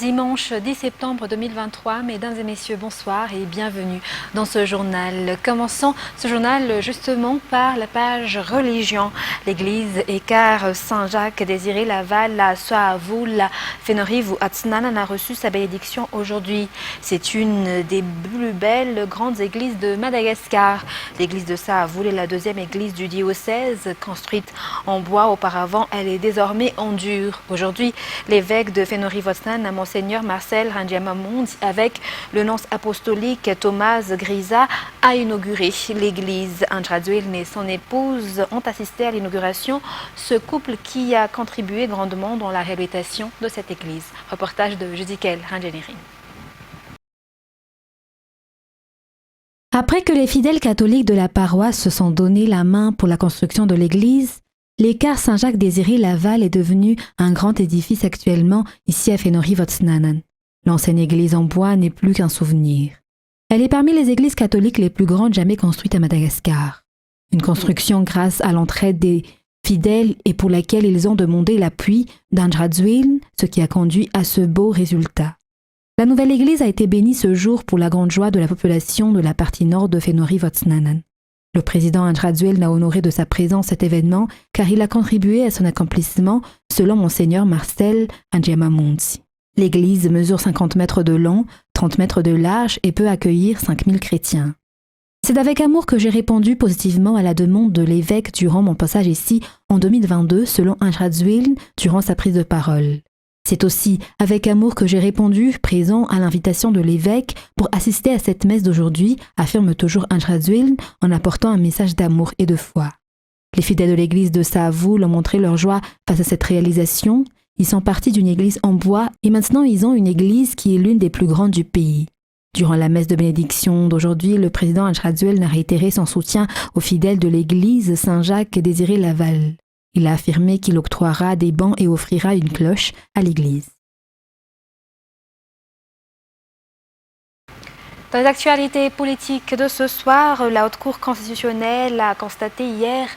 Dimanche 10 septembre 2023, mesdames et messieurs, bonsoir et bienvenue dans ce journal. Commençons ce journal justement par la page religion. L'église Écart Saint-Jacques Désiré Laval à Soavoul, Fénorive ou Atsnanan a reçu sa bénédiction aujourd'hui. C'est une des plus belles grandes églises de Madagascar. L'église de Soavoul est la deuxième église du diocèse, construite en bois auparavant, elle est désormais en dur. Aujourd'hui, l'évêque de Fénorive-Atsnanan, Monseigneur Marcel Randiamamundi, avec le nonce apostolique Thomas Grisa, a inauguré l'église. Andradzuil et son épouse ont assisté à l'inauguration, ce couple qui a contribué grandement dans la réhabilitation de cette église. Reportage de Judikel Ranjaniri. Après que les fidèles catholiques de la paroisse se sont donné la main pour la construction de l'église, l'écart Saint-Jacques Désiré Laval est devenu un grand édifice actuellement ici à Fénorive-Atsnanan. L'ancienne église en bois n'est plus qu'un souvenir. Elle est parmi les églises catholiques les plus grandes jamais construites à Madagascar. Une construction grâce à l'entraide des fidèles et pour laquelle ils ont demandé l'appui d'Andradzuil, ce qui a conduit à ce beau résultat. La nouvelle église a été bénie ce jour pour la grande joie de la population de la partie nord de Fénorive-Atsnanan. Le président Andradzuil n'a honoré de sa présence cet événement car il a contribué à son accomplissement selon Monseigneur Marcel Randiamamundi. L'église mesure 50 mètres de long, 30 mètres de large et peut accueillir 5000 chrétiens. C'est avec amour que j'ai répondu positivement à la demande de l'évêque durant mon passage ici en 2022 selon Andradzuil durant sa prise de parole. C'est aussi avec amour que j'ai répondu présent à l'invitation de l'évêque pour assister à cette messe d'aujourd'hui, affirme toujours Andradzuil en apportant un message d'amour et de foi. Les fidèles de l'église de Soavoul ont montré leur joie face à cette réalisation. Ils sont partis d'une église en bois et maintenant ils ont une église qui est l'une des plus grandes du pays. Durant la messe de bénédiction d'aujourd'hui, le président Andradzuil a réitéré son soutien aux fidèles de l'église Saint-Jacques Désiré Laval. Il a affirmé qu'il octroiera des bancs et offrira une cloche à l'église. Dans les actualités politiques de ce soir, la Haute Cour constitutionnelle a constaté hier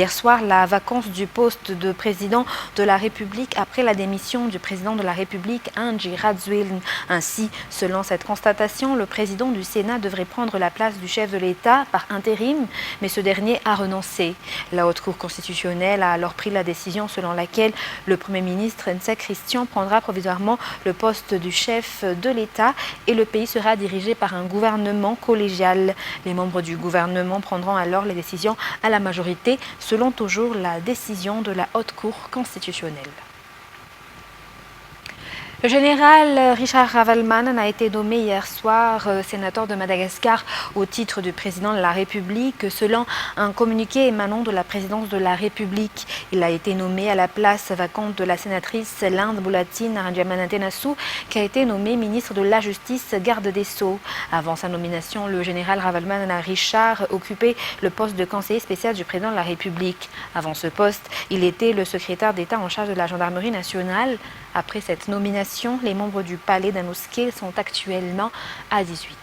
soir la vacance du poste de président de la République après la démission du président de la République, Andradzuil. Ainsi, selon cette constatation, le président du Sénat devrait prendre la place du chef de l'État par intérim, mais ce dernier a renoncé. La Haute Cour constitutionnelle a alors pris la décision selon laquelle le Premier ministre Nsek Christian prendra provisoirement le poste du chef de l'État et le pays sera dirigé par un gouvernement collégial. Les membres du gouvernement prendront alors les décisions à la majorité, selon toujours la décision de la Haute Cour constitutionnelle. Le général Richard Ravalman a été nommé hier soir sénateur de Madagascar au titre du président de la République selon un communiqué émanant de la présidence de la République. Il a été nommé à la place vacante de la sénatrice Linde Boulatine Randiamanantenassou qui a été nommée ministre de la Justice, garde des Sceaux. Avant sa nomination, le général Ravalman Richard occupait le poste de conseiller spécial du président de la République. Avant ce poste, il était le secrétaire d'État en charge de la gendarmerie nationale. Après cette nomination, les membres du palais d'Anouskil sont actuellement à 18.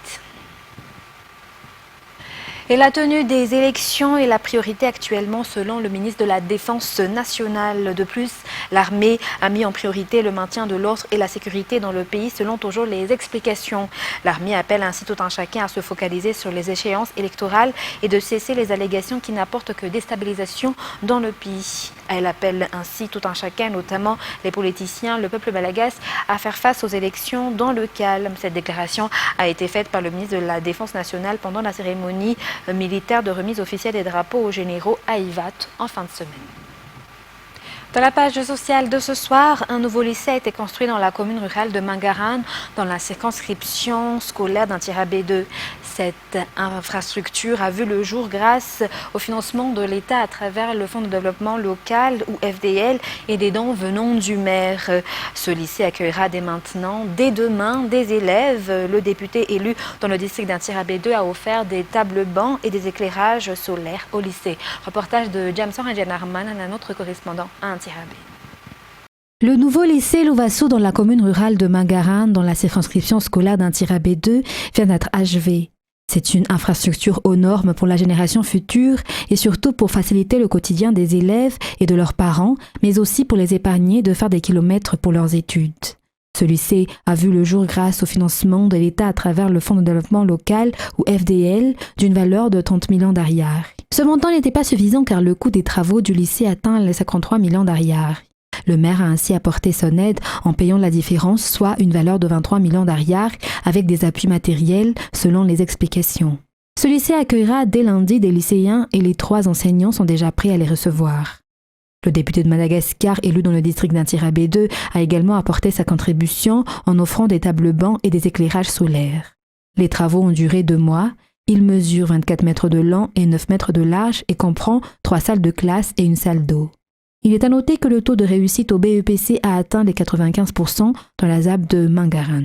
Et la tenue des élections est la priorité actuellement selon le ministre de la Défense nationale. De plus, l'armée a mis en priorité le maintien de l'ordre et la sécurité dans le pays selon toujours les explications. L'armée appelle ainsi tout un chacun à se focaliser sur les échéances électorales et de cesser les allégations qui n'apportent que déstabilisation dans le pays. Elle appelle ainsi tout un chacun, notamment les politiciens, le peuple malagasy, à faire face aux élections dans le calme. Cette déclaration a été faite par le ministre de la Défense nationale pendant la cérémonie militaire de remise officielle des drapeaux aux généraux à Ivat en fin de semaine. Dans la page sociale de ce soir, un nouveau lycée a été construit dans la commune rurale de Mangaran, dans la circonscription scolaire d'Antirabé 2. Cette infrastructure a vu le jour grâce au financement de l'État à travers le Fonds de développement local ou FDL et des dons venant du maire. Ce lycée accueillera dès maintenant, dès demain, des élèves. Le député élu dans le district d'Antirabé 2 a offert des tables bancs et des éclairages solaires au lycée. Reportage de Jamson Rajanarman, notre correspondant à Antirabé. Le nouveau lycée Louvassou dans la commune rurale de Mangaran, dans la circonscription scolaire d'Antirabé 2, vient d'être achevé. C'est une infrastructure aux normes pour la génération future et surtout pour faciliter le quotidien des élèves et de leurs parents, mais aussi pour les épargner de faire des kilomètres pour leurs études. Ce lycée a vu le jour grâce au financement de l'État à travers le Fonds de développement local ou FDL d'une valeur de 30 millions d'ariars. Ce montant n'était pas suffisant car le coût des travaux du lycée atteint les 53 millions d'ariars. Le maire a ainsi apporté son aide en payant la différence, soit une valeur de 23 millions d'ariars avec des appuis matériels selon les explications. Ce lycée accueillera dès lundi des lycéens et les 3 enseignants sont déjà prêts à les recevoir. Le député de Madagascar, élu dans le district d'Intirabaie-2, a également apporté sa contribution en offrant des tables bancs et des éclairages solaires. Les travaux ont duré 2 mois. Ils mesurent 24 mètres de long et 9 mètres de large et comprend 3 salles de classe et une salle d'eau. Il est à noter que le taux de réussite au BEPC a atteint les 95% dans la ZAB de Mangaran.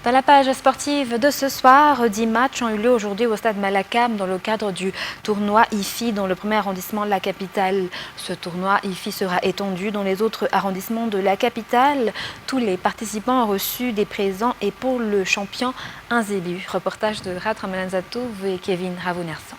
Dans la page sportive de ce soir, 10 matchs ont eu lieu aujourd'hui au stade Malakam dans le cadre du tournoi IFI dans le premier arrondissement de la capitale. Ce tournoi IFI sera étendu dans les autres arrondissements de la capitale. Tous les participants ont reçu des présents et pour le champion, un zébu. Reportage de Ratra Melanzatouv et Kevin Ravounersan.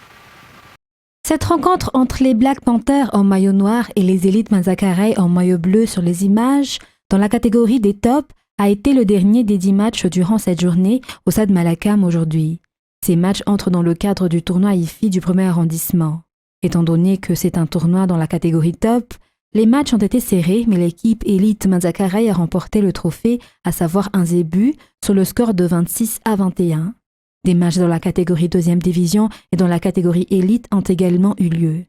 Cette rencontre entre les Black Panthers en maillot noir et les élites Manzakaray en maillot bleu sur les images, dans la catégorie des tops, a été le dernier des 10 matchs durant cette journée au stade Malakam aujourd'hui. Ces matchs entrent dans le cadre du tournoi IFI du premier arrondissement. Étant donné que c'est un tournoi dans la catégorie top, les matchs ont été serrés, mais l'équipe élite Manzakaray a remporté le trophée, à savoir un zébu, sur le score de 26-21. Des matchs dans la catégorie deuxième division et dans la catégorie élite ont également eu lieu.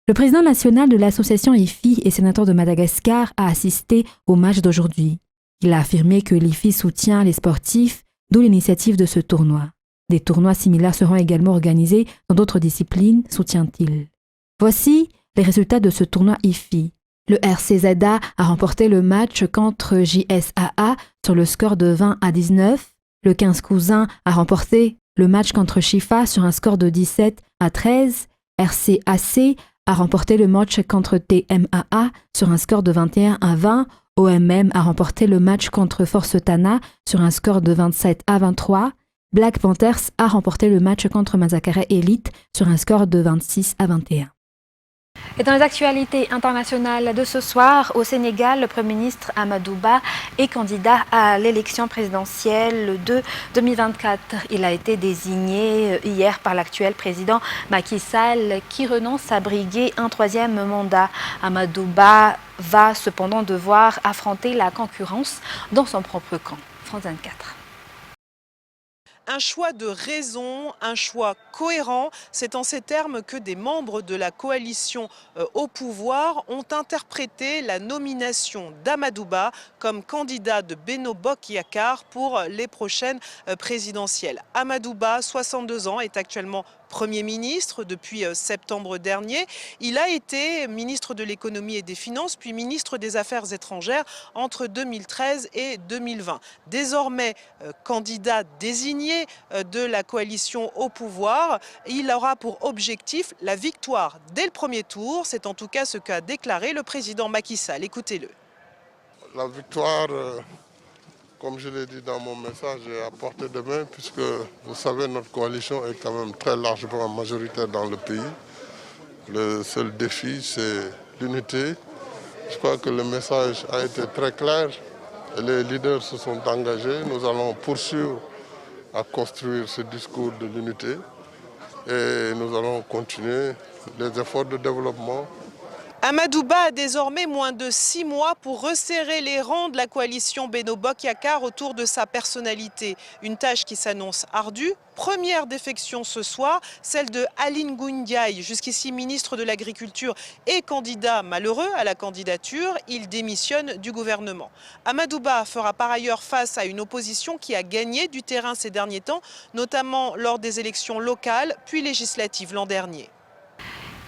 Le président national de l'association IFI et sénateur de Madagascar a assisté au match d'aujourd'hui. Il a affirmé que l'IFI soutient les sportifs, d'où l'initiative de ce tournoi. Des tournois similaires seront également organisés dans d'autres disciplines, soutient-il. Voici les résultats de ce tournoi IFI. Le RCZA a remporté le match contre JSAA sur le score de 20-19. Le 15 Cousins a remporté le match contre Chifa sur un score de 17-13. RCAC a remporté le match contre TMAA sur un score de 21-20. OMM a remporté le match contre Force Tana sur un score de 27-23. Black Panthers a remporté le match contre Manzakaray Elite sur un score de 26-21. Et dans les actualités internationales de ce soir, au Sénégal, le Premier ministre Amadou Ba est candidat à l'élection présidentielle de 2024. Il a été désigné hier par l'actuel président Macky Sall qui renonce à briguer un 3e mandat. Amadou Ba va cependant devoir affronter la concurrence dans son propre camp. France 24. Un choix de raison, un choix cohérent, c'est en ces termes que des membres de la coalition au pouvoir ont interprété la nomination d'Amadou Ba comme candidat de Benno Bokk Yakaar pour les prochaines présidentielles. Amadou Ba, 62 ans, est actuellement Premier ministre depuis septembre dernier. Il a été ministre de l'économie et des finances, puis ministre des Affaires étrangères entre 2013 et 2020. Désormais candidat désigné de la coalition au pouvoir, il aura pour objectif la victoire dès le premier tour. C'est en tout cas ce qu'a déclaré le président Macky Sall. Écoutez-le. La victoire, comme je l'ai dit dans mon message, est à portée de main puisque, vous savez, notre coalition est quand même très largement majoritaire dans le pays. Le seul défi, c'est l'unité. Je crois que le message a été très clair. Les leaders se sont engagés. Nous allons poursuivre à construire ce discours de l'unité et nous allons continuer les efforts de développement. Amadou Ba a désormais moins de 6 mois pour resserrer les rangs de la coalition Benno Bokk Yakaar autour de sa personnalité. Une tâche qui s'annonce ardue. Première défection ce soir, celle de Aly Ngouille Ndiaye, jusqu'ici ministre de l'Agriculture et candidat malheureux à la candidature. Il démissionne du gouvernement. Amadou Ba fera par ailleurs face à une opposition qui a gagné du terrain ces derniers temps, notamment lors des élections locales puis législatives l'an dernier.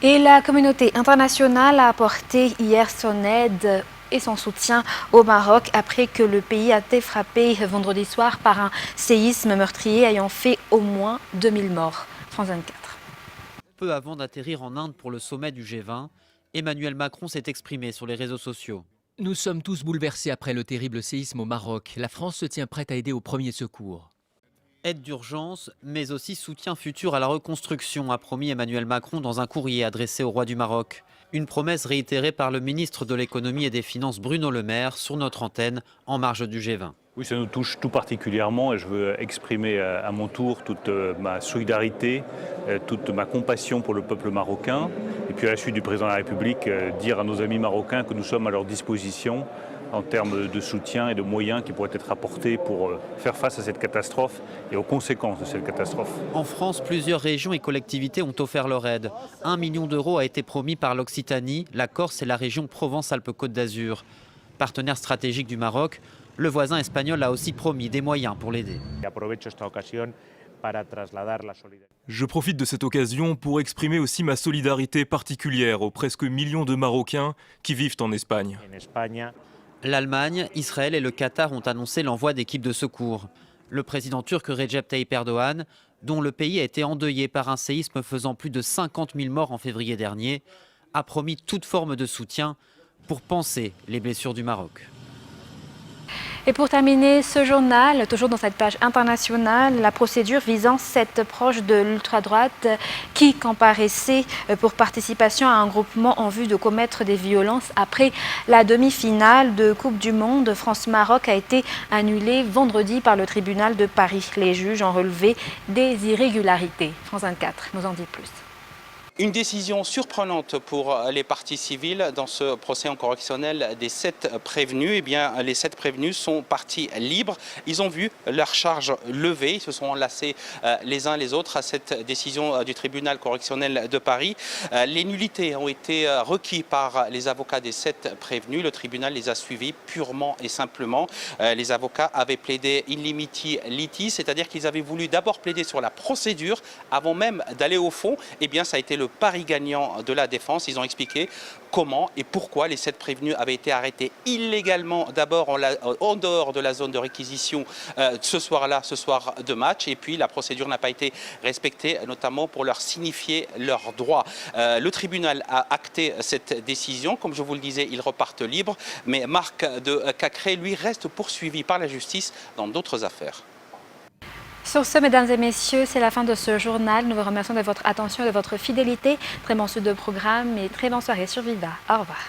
Et la communauté internationale a apporté hier son aide et son soutien au Maroc après que le pays a été frappé vendredi soir par un séisme meurtrier ayant fait au moins 2000 morts. France 24. Peu avant d'atterrir en Inde pour le sommet du G20, Emmanuel Macron s'est exprimé sur les réseaux sociaux. Nous sommes tous bouleversés après le terrible séisme au Maroc. La France se tient prête à aider aux premiers secours. Aide d'urgence, mais aussi soutien futur à la reconstruction, a promis Emmanuel Macron dans un courrier adressé au roi du Maroc. Une promesse réitérée par le ministre de l'économie et des finances Bruno Le Maire sur notre antenne en marge du G20. Oui, ça nous touche tout particulièrement et je veux exprimer à mon tour toute ma solidarité, toute ma compassion pour le peuple marocain. Et puis à la suite du président de la République, dire à nos amis marocains que nous sommes à leur disposition en termes de soutien et de moyens qui pourraient être apportés pour faire face à cette catastrophe et aux conséquences de cette catastrophe. En France, plusieurs régions et collectivités ont offert leur aide. 1 million d'euros a été promis par l'Occitanie, la Corse et la région Provence-Alpes-Côte d'Azur. Partenaire stratégique du Maroc, le voisin espagnol a aussi promis des moyens pour l'aider. Je profite de cette occasion pour exprimer aussi ma solidarité particulière aux presque millions de Marocains qui vivent en Espagne. L'Allemagne, Israël et le Qatar ont annoncé l'envoi d'équipes de secours. Le président turc Recep Tayyip Erdogan, dont le pays a été endeuillé par un séisme faisant plus de 50 000 morts en février dernier, a promis toute forme de soutien pour panser les blessures du Maroc. Et pour terminer ce journal, toujours dans cette page internationale, la procédure visant 7 proches de l'ultra-droite qui comparaissaient pour participation à un groupement en vue de commettre des violences après la demi-finale de Coupe du Monde France-Maroc a été annulée vendredi par le tribunal de Paris. Les juges ont relevé des irrégularités. France 24 nous en dit plus. Une décision surprenante pour les parties civiles dans ce procès en correctionnel des 7 prévenus. Eh bien, les 7 prévenus sont partis libres. Ils ont vu leur charge levée. Ils se sont enlacés les uns les autres à cette décision du tribunal correctionnel de Paris. Les nullités ont été requis par les avocats des 7 prévenus. Le tribunal les a suivis purement et simplement. Les avocats avaient plaidé in limiti litis, c'est-à-dire qu'ils avaient voulu d'abord plaider sur la procédure avant même d'aller au fond. Eh bien, ça a été le pari gagnant de la défense. Ils ont expliqué comment et pourquoi les 7 prévenus avaient été arrêtés illégalement, d'abord en dehors de la zone de réquisition ce soir-là, ce soir de match, et puis la procédure n'a pas été respectée, notamment pour leur signifier leurs droits. Le tribunal a acté cette décision. Comme je vous le disais, ils repartent libres, mais Marc de Cacré, lui, reste poursuivi par la justice dans d'autres affaires. Sur ce, mesdames et messieurs, c'est la fin de ce journal. Nous vous remercions de votre attention et de votre fidélité. Très bon suite de programme et très bonne soirée sur Viva. Au revoir.